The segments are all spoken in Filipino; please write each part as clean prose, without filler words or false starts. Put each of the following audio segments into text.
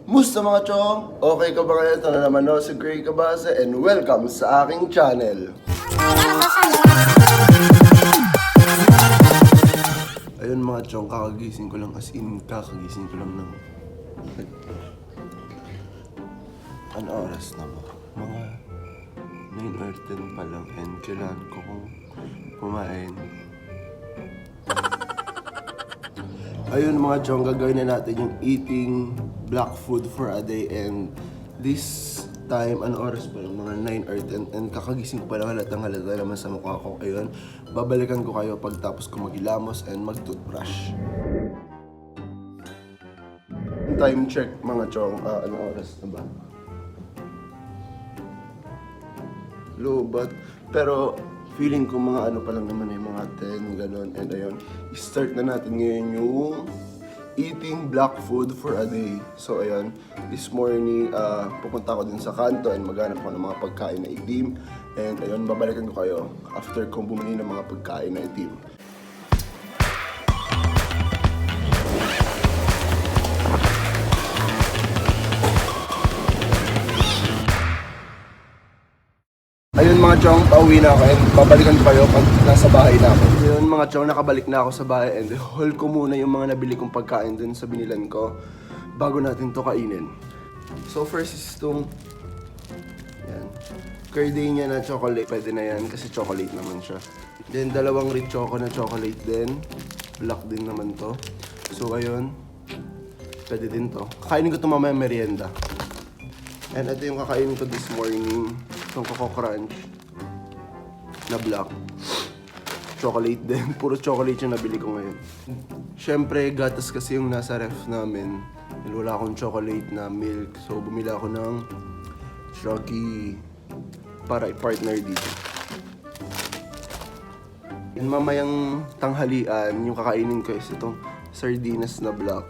Musta mga chong? Okay ka ba ngayon? Ito na naman ako si Grae Cabase and welcome sa aking channel. Ayun mga chong, kakagising ko lang kakagising ko lang ng... Ano oras na ba? Mga 9 or 10 pa lang and kailangan ko kung kumain. Ayun mga chong, gagawin na natin yung eating black food for a day and this time, ano oras pa lang, mga 9 or 10 and kakagising ko pa lang halata naman sa mukha ko. Ayun, babalikan ko kayo pagtapos ko magilamos and mag-toothbrush. Time check mga chong, ano oras na ba? Lobat, pero feeling ko mga ano pa lang naman mga 10, gano'n. And ayun, start na natin ngayon yung eating black food for a day. So ayun, this morning, pupunta ako din sa kanto and maghanap ako ng mga pagkain na itim. And ayun, babalikan ko kayo after kong bumili ng mga pagkain na itim. Ayun mga chong, pauwi na ako and babalikan ko kayo pag nasa bahay na ako. Ayun mga chong, nakabalik na ako sa bahay and haul ko muna yung mga nabili kong pagkain dun sa binilan ko bago natin to kainin. So first is itong yan, Gardenia na chocolate. Pwede na yan kasi chocolate naman siya. Then dalawang rich choco na chocolate din. Black din naman to. So ayun, pwede din to. Kakainin ko to mamaya merienda. And ito yung kakainin ko this morning. Itong Coco Crunch na black. Chocolate din. Puro chocolate yung nabili ko ngayon. Siyempre, gatas kasi yung nasa ref namin. Wala akong chocolate na milk. So, bumili ako ng Chucky para i-partner dito. And mamayang tanghalian, yung kakainin ko is itong sardinas na black.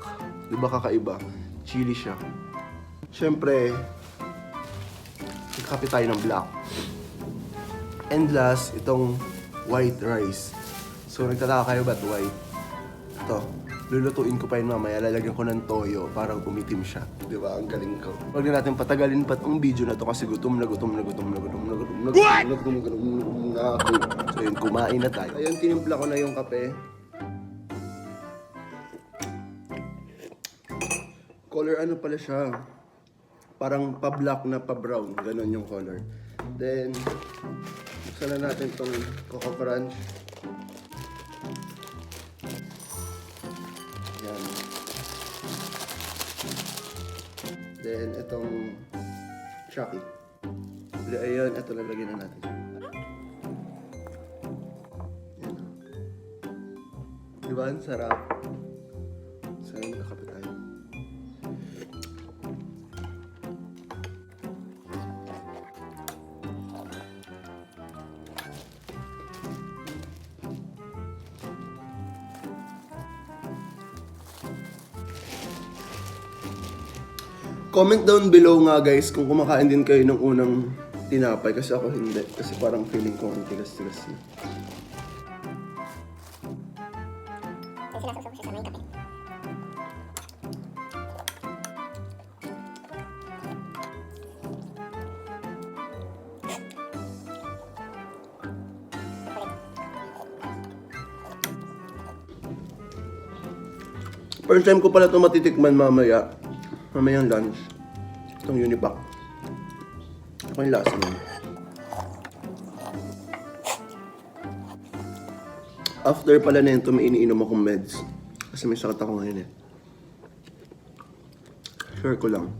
Diba kakaiba? Chili siya. Siyempre, kape tayo ng black. And last, itong white rice. So, nagtataka kayo ba't white? Ito, lulutuin ko pa yun mamaya. Lalagyan ko ng toyo para umitim siya. Di ba? Ang galing ko. Huwag na natin patagalin pa itong video na to kasi gutom na ako. So, yun, kumain na tayo. Ayun, tinimpla ko na yung kape. Color ano pala siya? Parang pa-black na pa-brown. Ganon yung color. Then, buksan na natin itong Coco Crunch. Yan. Then, itong Chucky. Ayun, ito lalagyan na natin. Yan. Diba? Ang sarap. So, yun, kakapit tayo. Comment down below nga guys kung kumakain din kayo ng unang tinapay kasi ako hindi. Kasi parang feeling ko ang tigas-tigas na. First time ko pala ito matitikman mamayang lunch. Itong Unipack. Ako yung lasa nun. After pala na ito, may iniinom akong meds. Kasi may sakit ako ngayon eh. Share ko lang.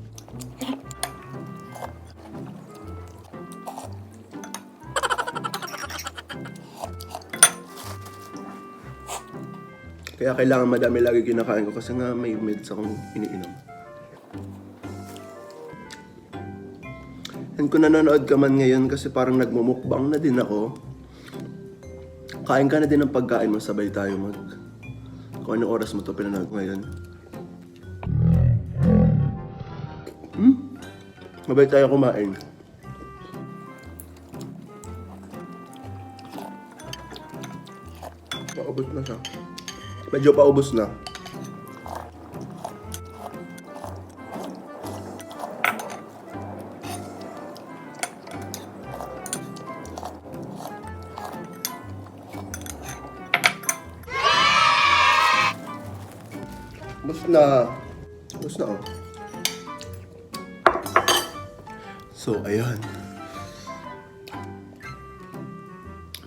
Kaya kailangan madami lagi kinakain ko kasi nga may meds akong iniinom. And kung nanonood ka man ngayon kasi parang nagmumukbang na din ako, kain ka na din ng pagkain mo, sabay tayo kung anong oras mo ito pinanood ngayon. Sabay tayo kumain. Paubos na siya. Medyo paubos na. na. Tapos na, oh. So, ayan.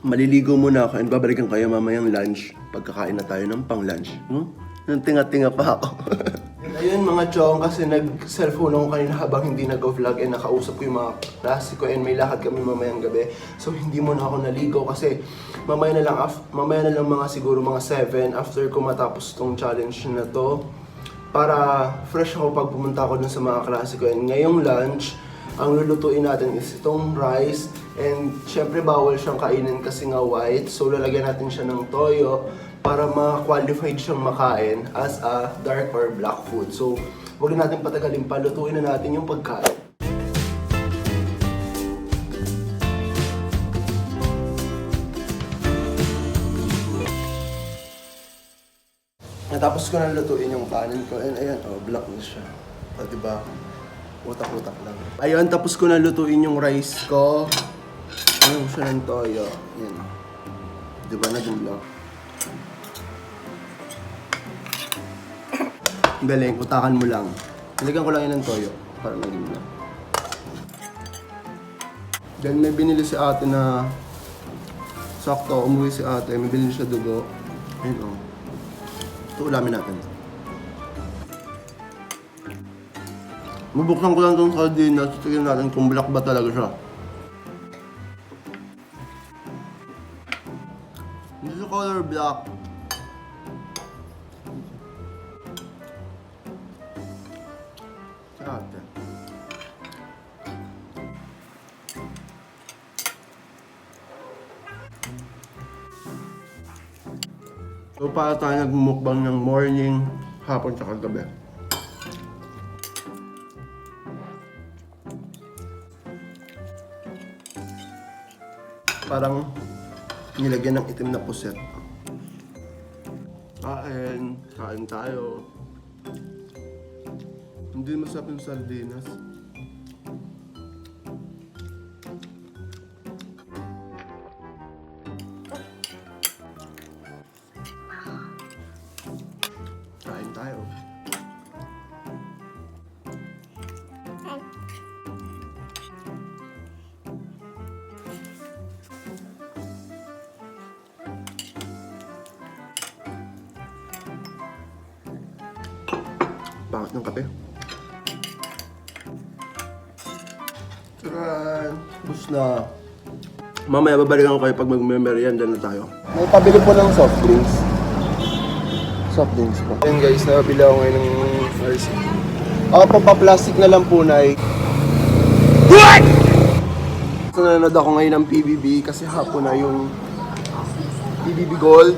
Maliligo muna ako and babalikan kayo mamayang lunch. Pagkakain na tayo ng pang-lunch. Nang tinga-tinga pa ako. Ayun mga chong, kasi nag-cellphone ako kanina habang hindi nag-vlog and nakausap ko yung mga klase ko and may lakad kami mamayang gabi. So hindi muna ako naligo kasi mamaya na lang mga siguro mga 7 after ko matapos tong challenge na to. Para fresh ako pag pumunta ako dun sa mga klase ko. And ngayong lunch, ang lulutuin natin is itong rice. And syempre bawal siyang kainin kasi nga white. So lalagyan natin siya ng toyo para ma-qualified siyang makain as a dark or black food. So huwag na natin patagalin pa, lutuin na natin yung pagkain. Natapos ko na lutuin yung kanin ko and ayan, oh, black na siya. O, diba? Utak-utak lang. Ayun, tapos ko na lutuin yung rice ko. Ano siya ng toyo. Ayan. Diba, naging black. Galing, utakan mo lang. Nilagyan ko lang yun ng toyo para maging black. Then may binili si ate na sakto, umuwi si ate, may binili siya dugo. Ayun, oh. Ito ulamin natin. Mabuksan ko lang itong sardinas. Tignan natin kung black ba talaga siya. Hindi siya color black. Sa ate. So para tayo nagmumukbang ng morning, hapon, tsaka gabi. Parang nilagyan ng itim na puset. Kain tayo. Hindi masarap yung sardinas. Kain tayo. Pangit ng kape. Taran! Bus na. Mamaya babalikan ko kayo pag mag-merienda na tayo. May pabili po ng soft drinks. Soft drinks po. Ayan guys, nabili ako ngayon ng RC. Ako po pa-plastic na lang po, Nay. What? So nanonood ako ngayon ng PBB kasi hapon na yung PBB Gold.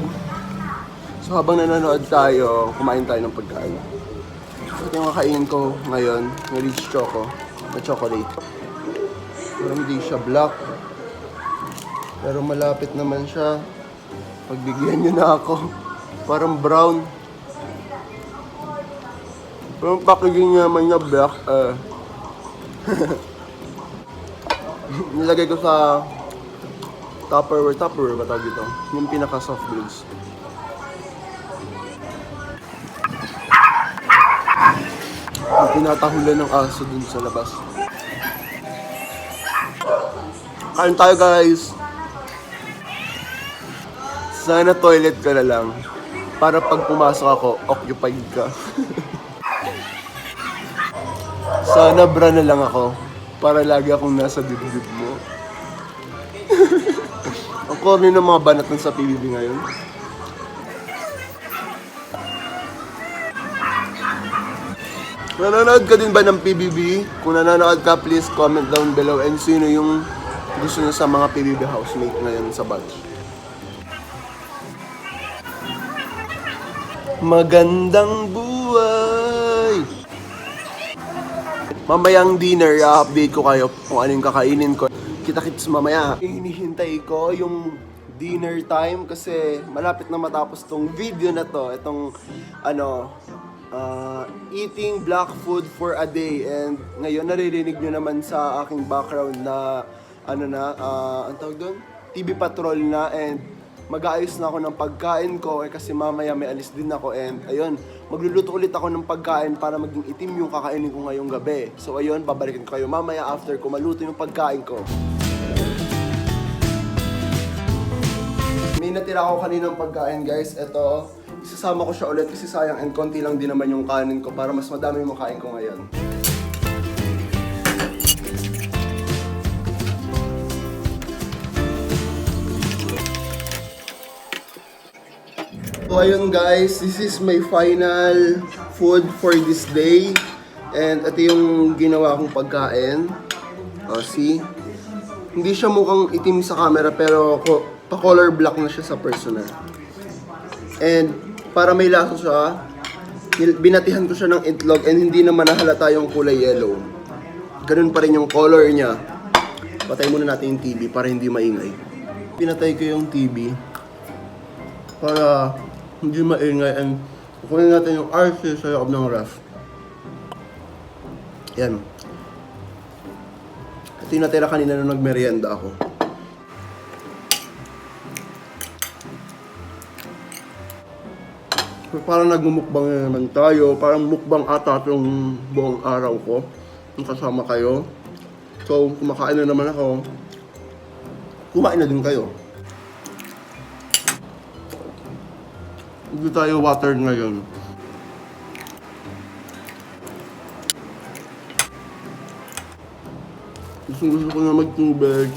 So habang nanonood tayo, kumain tayo ng pagkain. Ito yung kakainin ko ngayon, yung rich choco, na chocolate. Pero hindi siya black. Pero malapit naman siya. Pagbigyan nyo na ako. Parang brown. Pero yung packaging naman niya black. Nilagay ko sa Tupperware ba tawag dito? Yung pinaka soft drinks. Tinatahulan ng aso dun sa labas. Kain tayo guys! Sana toilet ka na lang. Para pag pumasok ako, occupied ka. Sana bra na lang ako. Para lagi akong nasa dibdib mo. Ang corny ng mga banat sa PBB ngayon. Nanonood ka din ba ng PBB? Kung nanonood ka, please comment down below. And sino yung gusto nyo sa mga PBB housemate ngayon sa batch? Magandang buhay! Mamayang dinner, i-update ko kayo kung anong kakainin ko. Kita-kits mamaya. Hinihintay ko yung dinner time kasi malapit na matapos tong video na to. Itong eating black food for a day. And ngayon naririnig nyo naman sa aking background na ang tawag doon? TV Patrol na, and mag-aayos na ako ng pagkain ko kasi mamaya may alis din ako and ayun, magluluto ulit ako ng pagkain para maging itim yung kakainin ko ngayong gabi. So ayun, babalikan ko kayo mamaya after ko maluto yung pagkain ko. May natira ako kaninang pagkain guys, eto, isasama ko siya ulit kasi sayang and konti lang din naman yung kanin ko para mas madami yung makain ko ngayon. So ayun guys, this is my final food for this day. And ito yung ginawa kong pagkain. See? Hindi siya mukhang itim sa camera pero pa-color black na siya sa personal. And para may lasa siya, binatihan ko siya ng itlog and hindi naman nahalata yung kulay yellow. Ganun pa rin yung color niya. Patay muna natin yung TV para hindi maingay. Pinatay ko yung TV para hindi maingay and kukunin natin yung RC sa loob ng ref. Yan. Ito yung natira kanina nung nagmerienda ako. So, parang nagmumukbang naman tayo. Parang mukbang ata itong buong araw ko. Yung kasama kayo. So, kumakain na naman ako. Kumain na din kayo. Hindi tayo water ngayon. Gusto ko na magtubig.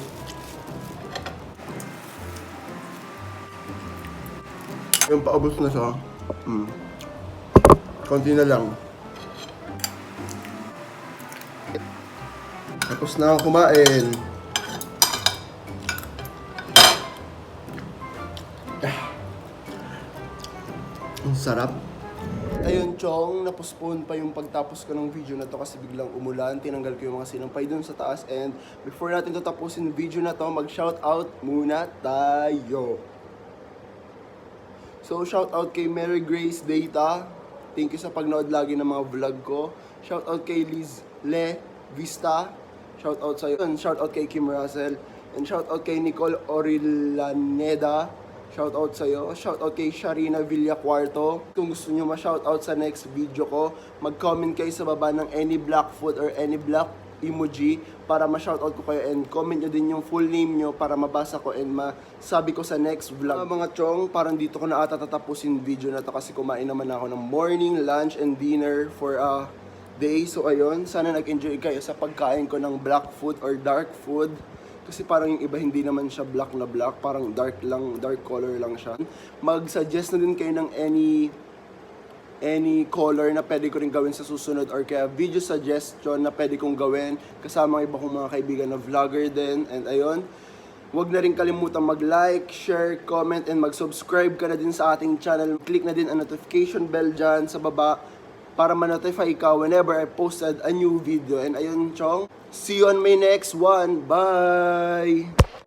Yung paubos na siya. Konti na lang. Tapos na ako kumain. Ang sarap. Ayun, Chong, napospone pa yung pagtapos ko ng video na to kasi biglang umulan. Tinanggal ko yung mga sinampay dun sa taas. And before natin to tapusin yung video na to, mag-shoutout muna tayo. So, shoutout kay Mary Grace Data. Thank you sa pagnood lagi ng mga vlog ko. Shoutout kay Liz Le Vista. Shoutout sa'yo. Shoutout kay Kim Russell. And shoutout kay Nicole Orilaneda. Shoutout sa'yo. Shoutout kay Sharina Villacuarto. Kung gusto nyo ma-shoutout sa next video ko, mag-comment kayo sa baba ng any black food or any black emoji para ma-shoutout ko kayo and comment nyo din yung full name nyo para mabasa ko and masabi ko sa next vlog. Mga chong, parang dito ko na ata tatapusin video na to kasi kumain naman ako ng morning, lunch, and dinner for a day. So ayun, sana nag-enjoy kayo sa pagkain ko ng black food or dark food. Kasi parang yung iba hindi naman siya black na black, parang dark lang, dark color lang siya. Mag-suggest na din kayo ng any color na pwede ko rin gawin sa susunod or kaya video suggestion na pwede kong gawin kasama ang iba kong mga kaibigan na vlogger din. And ayun, huwag na rin kalimutan mag-like, share, comment, and mag-subscribe ka na din sa ating channel. Click na din ang notification bell dyan sa baba para ma-notify ka whenever I posted a new video. And ayun, Chong, see you on my next one. Bye!